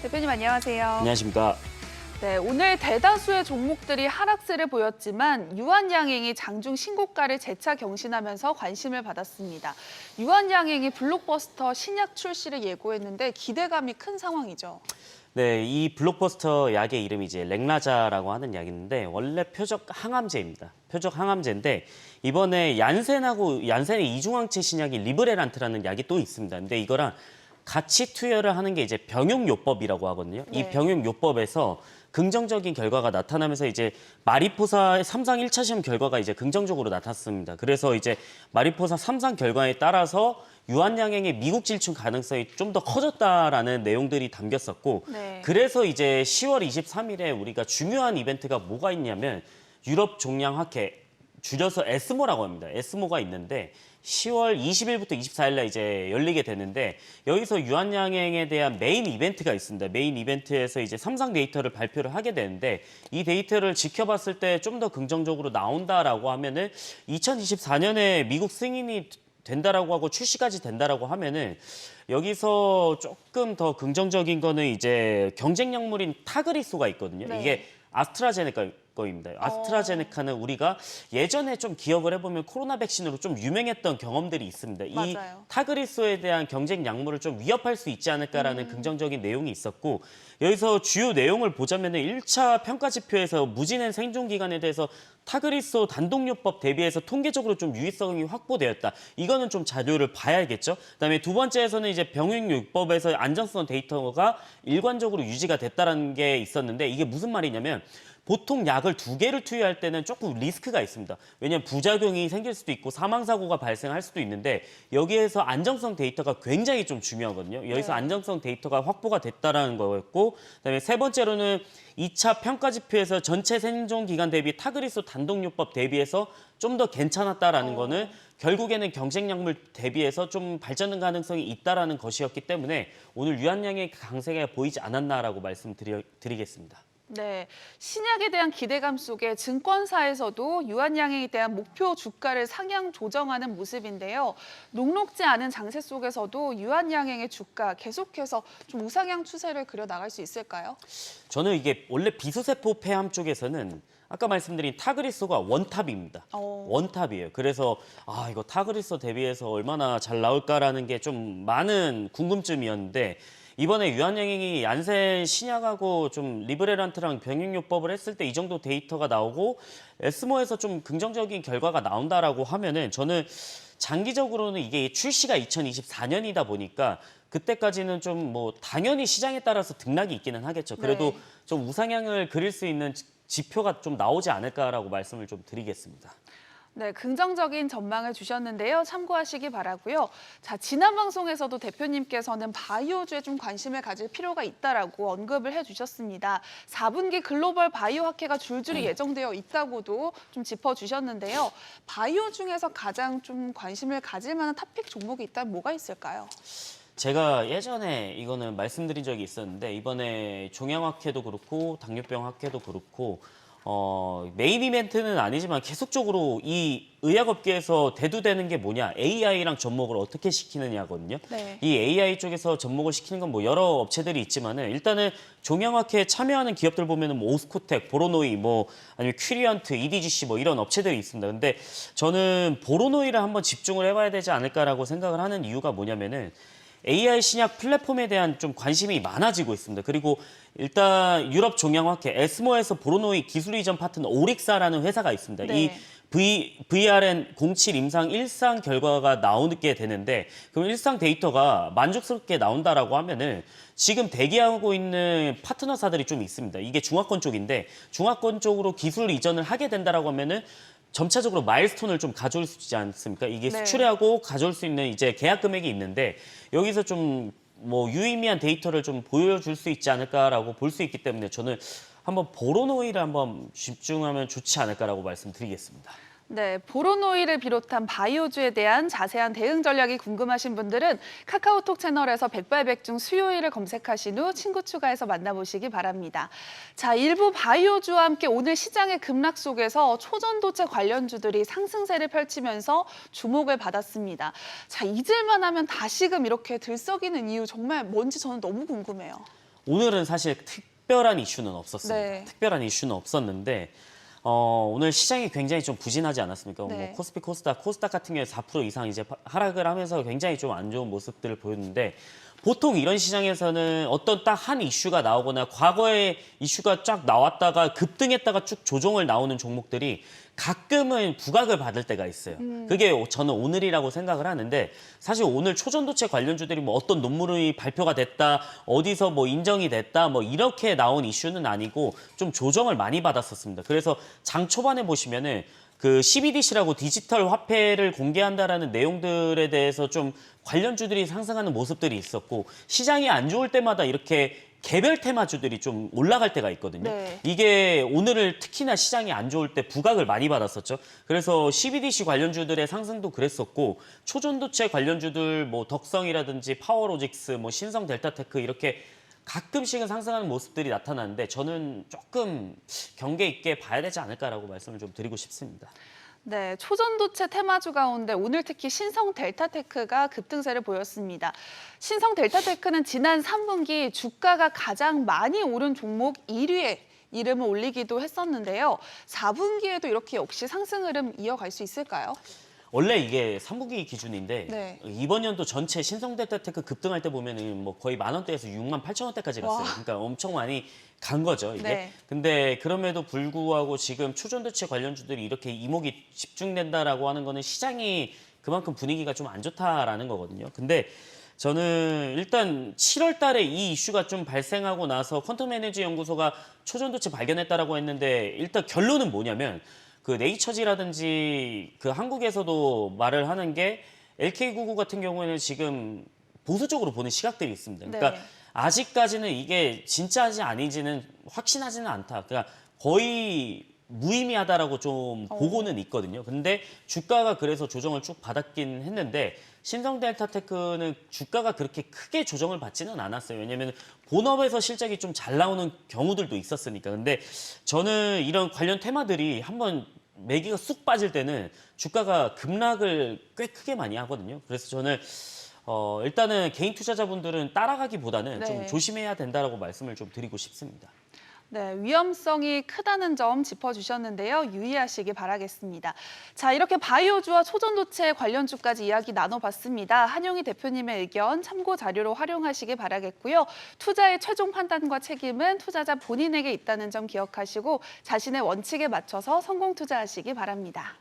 대표님 안녕하세요. 안녕하십니까. 네, 오늘 대다수의 종목들이 하락세를 보였지만 유한양행이 장중 신고가를 재차 경신하면서 관심을 받았습니다. 유한양행이 블록버스터 신약 출시를 예고했는데 기대감이 큰 상황이죠. 네, 이 블록버스터 약의 이름이 이제 렉나자라고 하는 약인데 원래 표적 항암제입니다. 표적 항암제인데 이번에 얀센의 이중항체 신약이 리브레란트라는 약이 또 있습니다. 근데 이거랑 같이 투여를 하는 게 이제 병용요법이라고 하거든요. 네. 이 병용요법에서 긍정적인 결과가 나타나면서 이제 마리포사 3상 1차 시험 결과가 이제 긍정적으로 나탔습니다. 그래서 이제 마리포사 3상 결과에 따라서 유한양행의 미국 진출 가능성이 좀 더 커졌다라는 내용들이 담겼었고 네. 그래서 이제 10월 23일에 우리가 중요한 이벤트가 뭐가 있냐면 유럽 종양학회 줄여서 에스모라고 합니다. 에스모가 있는데 10월 20일부터 24일날 이제 열리게 되는데 여기서 유한양행에 대한 메인 이벤트가 있습니다. 메인 이벤트에서 이제 3상 데이터를 발표를 하게 되는데 이 데이터를 지켜봤을 때 좀 더 긍정적으로 나온다라고 하면은 2024년에 미국 승인이 된다라고 하고 출시까지 된다라고 하면은 여기서 조금 더 긍정적인 거는 이제 경쟁 약물인 타그리소가 있거든요. 네. 이게 아스트라제네카 거입니다. 아스트라제네카는 우리가 예전에 좀 기억을 해보면 코로나 백신으로 좀 유명했던 경험들이 있습니다. 이 맞아요. 타그리소에 대한 경쟁 약물을 좀 위협할 수 있지 않을까라는 긍정적인 내용이 있었고 여기서 주요 내용을 보자면은 1차 평가 지표에서 무진행 생존 기간에 대해서 타그리소 단독요법 대비해서 통계적으로 좀 유의성이 확보되었다. 이거는 좀 자료를 봐야겠죠. 그다음에 두 번째에서는 이제 병용요법에서 안정성 데이터가 일관적으로 유지가 됐다는 게 있었는데 이게 무슨 말이냐면 보통 약을 2개를 투여할 때는 조금 리스크가 있습니다. 왜냐하면 부작용이 생길 수도 있고 사망사고가 발생할 수도 있는데 여기에서 안정성 데이터가 굉장히 좀 중요하거든요. 여기서 네. 안정성 데이터가 확보가 됐다는 거였고 그다음에 세 번째로는 2차 평가 지표에서 전체 생존 기간 대비 타그리소 단독요법 대비해서 좀 더 괜찮았다라는 거는 결국에는 경쟁 약물 대비해서 좀 발전 가능성이 있다라는 것이었기 때문에 오늘 유한양의 강세가 보이지 않았나라고 말씀드리겠습니다. 네, 신약에 대한 기대감 속에 증권사에서도 유한양행에 대한 목표 주가를 상향 조정하는 모습인데요. 녹록지 않은 장세 속에서도 유한양행의 주가 계속해서 좀 우상향 추세를 그려 나갈 수 있을까요? 저는 이게 원래 비수세포 폐암 쪽에서는 아까 말씀드린 타그리소가 원탑입니다. 원탑이에요. 그래서 이거 타그리소 대비해서 얼마나 잘 나올까라는 게 좀 많은 궁금증이었는데 이번에 유한양행이 얀센 신약하고 좀 리브레란트랑 병용요법을 했을 때 이 정도 데이터가 나오고 에스모에서 좀 긍정적인 결과가 나온다라고 하면은 저는 장기적으로는 이게 출시가 2024년이다 보니까 그때까지는 좀 뭐 당연히 시장에 따라서 등락이 있기는 하겠죠. 그래도 네. 좀 우상향을 그릴 수 있는 지표가 좀 나오지 않을까라고 말씀을 좀 드리겠습니다. 네, 긍정적인 전망을 주셨는데요. 참고하시기 바라고요. 자, 지난 방송에서도 대표님께서는 바이오주에 좀 관심을 가질 필요가 있다라고 언급을 해주셨습니다. 4분기 글로벌 바이오 학회가 줄줄이 예정되어 있다고도 좀 짚어주셨는데요. 바이오 중에서 가장 좀 관심을 가질 만한 탑픽 종목이 있다면 뭐가 있을까요? 제가 예전에 이거는 말씀드린 적이 있었는데 이번에 종양학회도 그렇고 당뇨병 학회도 그렇고 메인 이벤트는 아니지만 계속적으로 이 의학업계에서 대두되는 게 뭐냐 AI랑 접목을 어떻게 시키느냐거든요. 네. 이 AI 쪽에서 접목을 시키는 건 뭐 여러 업체들이 있지만은 일단은 종양학회에 참여하는 기업들 보면은 뭐 오스코텍, 보로노이 뭐 아니면 큐리언트, EDGC 뭐 이런 업체들이 있습니다. 근데 저는 보로노이를 한번 집중을 해봐야 되지 않을까라고 생각을 하는 이유가 뭐냐면은 AI 신약 플랫폼에 대한 좀 관심이 많아지고 있습니다. 그리고 일단 유럽 종양학회 에스모에서 보로노이 기술 이전 파트너 오릭사라는 회사가 있습니다. 네. 이 VRN07 임상 1상 결과가 나오게 되는데 그럼 1상 데이터가 만족스럽게 나온다라고 하면은 지금 대기하고 있는 파트너사들이 좀 있습니다. 이게 중화권 쪽인데 중화권 쪽으로 기술 이전을 하게 된다라고 하면은 점차적으로 마일스톤을 좀 가져올 수 있지 않습니까? 이게 네. 수출하고 가져올 수 있는 이제 계약 금액이 있는데 여기서 좀 뭐 유의미한 데이터를 좀 보여줄 수 있지 않을까라고 볼 수 있기 때문에 저는 한번 보로노이를 한번 집중하면 좋지 않을까라고 말씀드리겠습니다. 네, 보로노이를 비롯한 바이오주에 대한 자세한 대응 전략이 궁금하신 분들은 카카오톡 채널에서 백발백중 수요일을 검색하신 후 친구 추가해서 만나보시기 바랍니다. 자, 일부 바이오주와 함께 오늘 시장의 급락 속에서 초전도체 관련주들이 상승세를 펼치면서 주목을 받았습니다. 자, 잊을만 하면 다시금 이렇게 들썩이는 이유 정말 뭔지 저는 너무 궁금해요. 오늘은 사실 특별한 이슈는 없었습니다. 네. 특별한 이슈는 없었는데 오늘 시장이 굉장히 좀 부진하지 않았습니까? 네. 뭐 코스피, 코스닥 같은 경우에 4% 이상 이제 하락을 하면서 굉장히 좀 안 좋은 모습들을 보였는데 보통 이런 시장에서는 어떤 딱 한 이슈가 나오거나 과거에 이슈가 쫙 나왔다가 급등했다가 쭉 조정을 나오는 종목들이 가끔은 부각을 받을 때가 있어요. 그게 저는 오늘이라고 생각을 하는데 사실 오늘 초전도체 관련주들이 뭐 어떤 논문이 발표가 됐다, 어디서 뭐 인정이 됐다, 뭐 이렇게 나온 이슈는 아니고 좀 조정을 많이 받았었습니다. 그래서 장 초반에 보시면은 그 CBDC라고 디지털 화폐를 공개한다라는 내용들에 대해서 좀 관련주들이 상승하는 모습들이 있었고 시장이 안 좋을 때마다 이렇게 개별 테마주들이 좀 올라갈 때가 있거든요. 네. 이게 오늘을 특히나 시장이 안 좋을 때 부각을 많이 받았었죠. 그래서 CBDC 관련주들의 상승도 그랬었고 초전도체 관련주들 뭐 덕성이라든지 파워로직스, 뭐 신성 델타테크 이렇게 가끔씩은 상승하는 모습들이 나타나는데 저는 조금 경계 있게 봐야 되지 않을까라고 말씀을 좀 드리고 싶습니다. 네, 초전도체 테마주 가운데 오늘 특히 신성 델타테크가 급등세를 보였습니다. 신성 델타테크는 지난 3분기 주가가 가장 많이 오른 종목 1위에 이름을 올리기도 했었는데요. 4분기에도 이렇게 역시 상승 흐름 이어갈 수 있을까요? 원래 이게 3분기 기준인데 네. 이번 연도 전체 신성델타테크 급등할 때 보면은 뭐 거의 10,000원대에서 68,000원대까지 갔어요. 와. 그러니까 엄청 많이 간 거죠, 이게. 네. 근데 그럼에도 불구하고 지금 초전도체 관련주들이 이렇게 이목이 집중된다라고 하는 거는 시장이 그만큼 분위기가 좀 안 좋다라는 거거든요. 근데 저는 일단 7월 달에 이 이슈가 좀 발생하고 나서 퀀텀 에너지 연구소가 초전도체 발견했다라고 했는데 일단 결론은 뭐냐면 그 네이처지라든지 그 한국에서도 말을 하는 게 LK99 같은 경우에는 지금 보수적으로 보는 시각들이 있습니다. 그러니까 네. 아직까지는 이게 진짜인지 아닌지는 확신하지는 않다. 그러니까 거의 무의미하다라고 좀 보고는 있거든요. 근데 주가가 그래서 조정을 쭉 받았긴 했는데 신성델타테크는 주가가 그렇게 크게 조정을 받지는 않았어요. 왜냐하면 본업에서 실적이 좀 잘 나오는 경우들도 있었으니까. 근데 저는 이런 관련 테마들이 한번 매기가 쑥 빠질 때는 주가가 급락을 꽤 크게 많이 하거든요. 그래서 저는 일단은 개인 투자자분들은 따라가기보다는 좀 네. 조심해야 된다라고 말씀을 좀 드리고 싶습니다. 네, 위험성이 크다는 점 짚어주셨는데요. 유의하시기 바라겠습니다. 자, 이렇게 바이오주와 초전도체 관련주까지 이야기 나눠봤습니다. 한용희 대표님의 의견 참고 자료로 활용하시기 바라겠고요. 투자의 최종 판단과 책임은 투자자 본인에게 있다는 점 기억하시고 자신의 원칙에 맞춰서 성공 투자하시기 바랍니다.